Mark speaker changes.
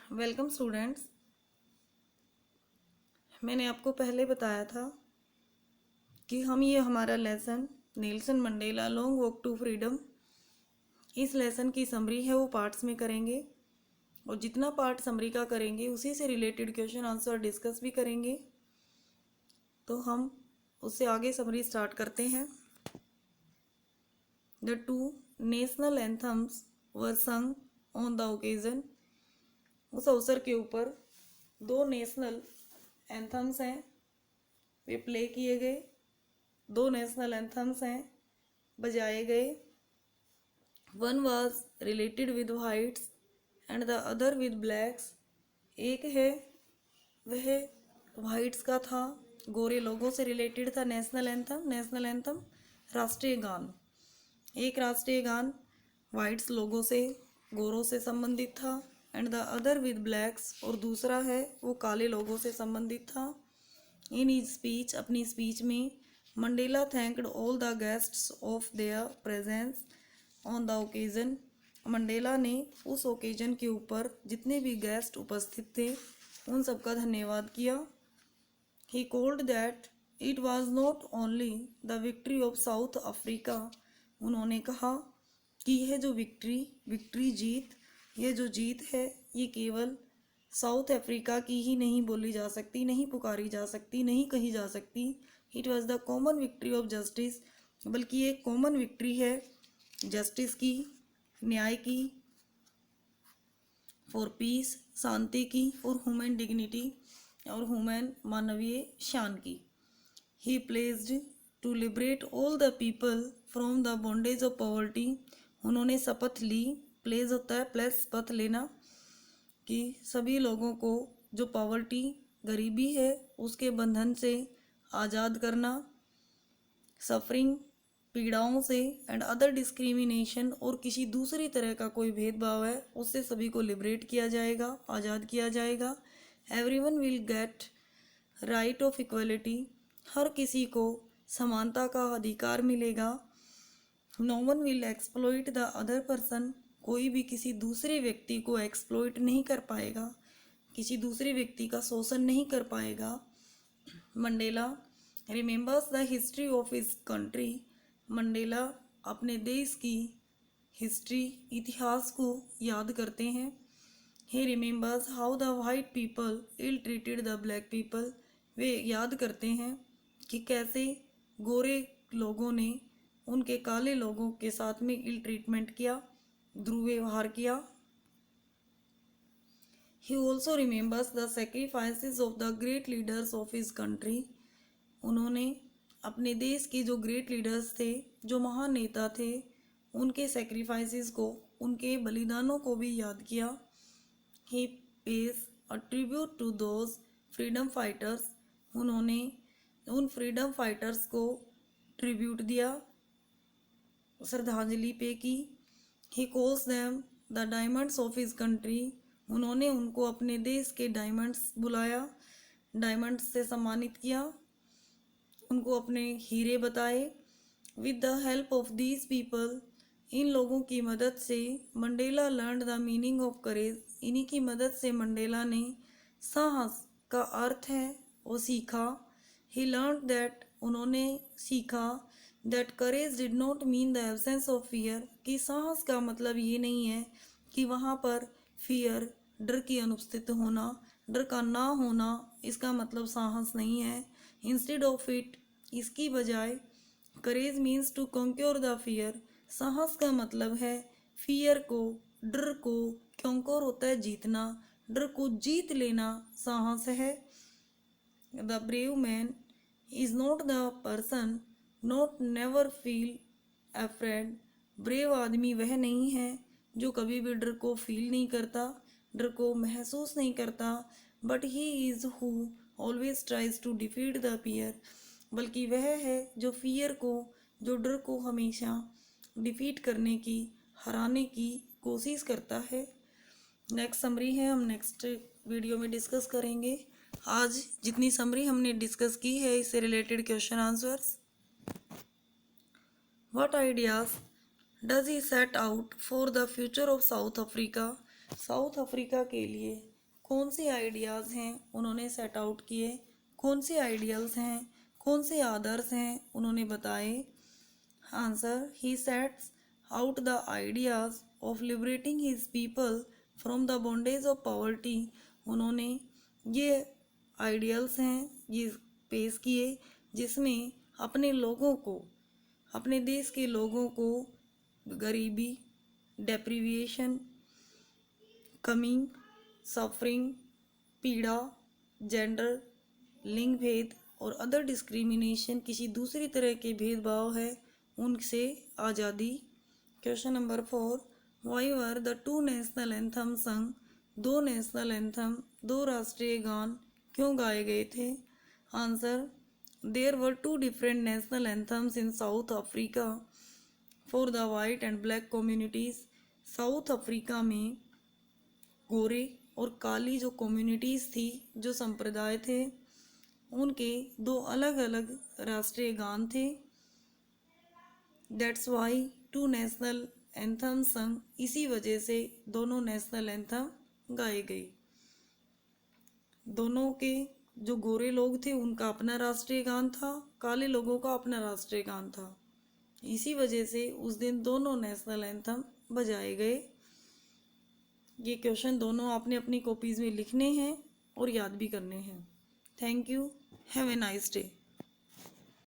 Speaker 1: Welcome students. मैंने आपको पहले बताया था कि हम ये हमारा lesson Nelson Mandela long walk to freedom, इस लेसन की समरी है वो पार्ट्स में करेंगे और जितना पार्ट समरी का करेंगे उसी से रिलेटेड क्वेश्चन आंसर डिस्कस भी करेंगे। तो हम उससे आगे समरी स्टार्ट करते हैं। द टू नेशनल एंथम्स वर संग ऑन द ओकेजन। उस अवसर के ऊपर दो नेशनल एंथम्स हैं, वे प्ले किए गए। दो नेशनल एंथम्स हैं, बजाए गए। One was related with whites and the other with blacks. एक है वह वाइट्स का था, गोरे लोगों से रिलेटेड था नेशनल एंथम राष्ट्रीय गान। एक राष्ट्रीय गान वाइट्स लोगों से, गोरों से संबंधित था। And the other with blacks, और दूसरा है वो काले लोगों से संबंधित था। इन हिज स्पीच, अपनी स्पीच में, Mandela thanked all the guests of their presence on the occasion. Mandela ने उस ओकेजन के ऊपर जितने भी गेस्ट उपस्थित थे उन सबका धन्यवाद किया। He called that it was not only the victory of south Africa. उन्होंने कहा कि यह जो विक्ट्री जीत, यह जो जीत है ये केवल साउथ अफ्रीका की ही नहीं बोली जा सकती, नहीं पुकारी जा सकती, नहीं कही जा सकती। It was the common victory of justice, बल्कि एक कॉमन विक्ट्री है जस्टिस की, न्याय की, फॉर पीस, शांति की, और ह्यूमन डिग्निटी, और ह्यूमन मानवीय शान की। He placed to liberate all the people from the bondage of poverty. उन्होंने शपथ ली, प्लेस होता है प्लेस पथ लेना, कि सभी लोगों को जो पॉवर्टी गरीबी है उसके बंधन से आज़ाद करना, सफरिंग पीड़ाओं से, एंड अदर डिस्क्रिमिनेशन, और किसी दूसरी तरह का कोई भेदभाव है उससे सभी को लिबरेट किया जाएगा, आज़ाद किया जाएगा। Everyone will get right of equality, हर किसी को समानता का अधिकार मिलेगा। No one will exploit the other person, कोई भी किसी दूसरे व्यक्ति को एक्सप्लॉइट नहीं कर पाएगा, किसी दूसरे व्यक्ति का शोषण नहीं कर पाएगा। Mandela remembers the history of his country. Mandela अपने देश की हिस्ट्री, इतिहास को याद करते हैं। He remembers how the white people ill treated the black people. वे याद करते हैं कि कैसे गोरे लोगों ने उनके काले लोगों के साथ में इल ट्रीटमेंट किया, दुर्व्यवहार किया। He also remembers the sacrifices of the great leaders of his country. उन्होंने अपने देश के जो ग्रेट लीडर्स थे, जो महान नेता थे, उनके सेक्रीफाइसेस को, उनके बलिदानों को भी याद किया। He pays a tribute to those freedom fighters. उन्होंने उन फ्रीडम फाइटर्स को ट्रिब्यूट दिया, श्रद्धांजलि पे की। He calls them the diamonds of his country. उन्होंने उनको अपने देश के डायमंड्स बुलाया, डायमंड्स से सम्मानित किया, उनको अपने हीरे बताए। With the help of these people, इन लोगों की मदद से, Mandela learn the meaning of courage. इन्हीं की मदद से मंडेला ने साहस का अर्थ है वो सीखा। ही लर्न दैट, उन्होंने सीखा, that courage did not mean the absence of fear, कि साहस का मतलब ये नहीं है कि वहाँ पर फियर, डर की अनुपस्थित होना, डर का ना होना, इसका मतलब साहस नहीं है। इंस्टेड ऑफ इट, इसकी बजाय, courage means to conquer the fear. साहस का मतलब है फियर को, डर को, कॉन्क्योर होता है जीतना, डर को जीत लेना साहस है। The brave man is not the person not never feel afraid. Brave आदमी वह नहीं है जो कभी भी डर को फील नहीं करता, डर को महसूस नहीं करता। But he is who always tries to defeat the fear, बल्कि वह है जो फियर को, जो डर को हमेशा डिफीट करने की, हराने की कोशिश करता है। नेक्स्ट समरी है, हम नेक्स्ट वीडियो में डिस्कस करेंगे। आज जितनी समरी हमने डिस्कस की है इससे related question answers. What ideas does he set out for the future of south Africa. South Africa के लिए कौन से आइडियाज़ हैं उन्होंने सेट आउट किए, कौन से आइडियल्स हैं, कौन से आदर्श हैं उन्होंने बताए। Answer, he sets out the ideas of liberating his people from the bondage of poverty. उन्होंने ये आइडियल्स हैं ये पेश किए जिसमें अपने लोगों को, अपने देश के लोगों को गरीबी, डेप्रीविएशन, कमी, सफरिंग, पीड़ा, जेंडर, लिंग भेद और अदर डिस्क्रिमिनेशन, किसी दूसरी तरह के भेदभाव है उनसे आज़ादी। Question number 4, why were the two national anthem संग, दो नेशनल एंथम, दो राष्ट्रीय गान क्यों गाए गए थे। Answer, there were two different national anthems in South Africa for the white and black communities. South Africa में गोरे और काली जो कम्युनिटीज़ थी, जो संप्रदाय थे, उनके दो अलग अलग राष्ट्रीय गान थे। That's why two national anthem sung, इसी वजह से दोनों नेशनल एंथम गाए गए। दोनों के जो गोरे लोग थे उनका अपना राष्ट्रीय गान था, काले लोगों का अपना राष्ट्रीय गान था। इसी वजह से उस दिन दोनों नेशनल एंथम बजाए गए। ये क्वेश्चन दोनों आपने अपनी कॉपीज़ में लिखने हैं और याद भी करने हैं। Thank you, have a nice day.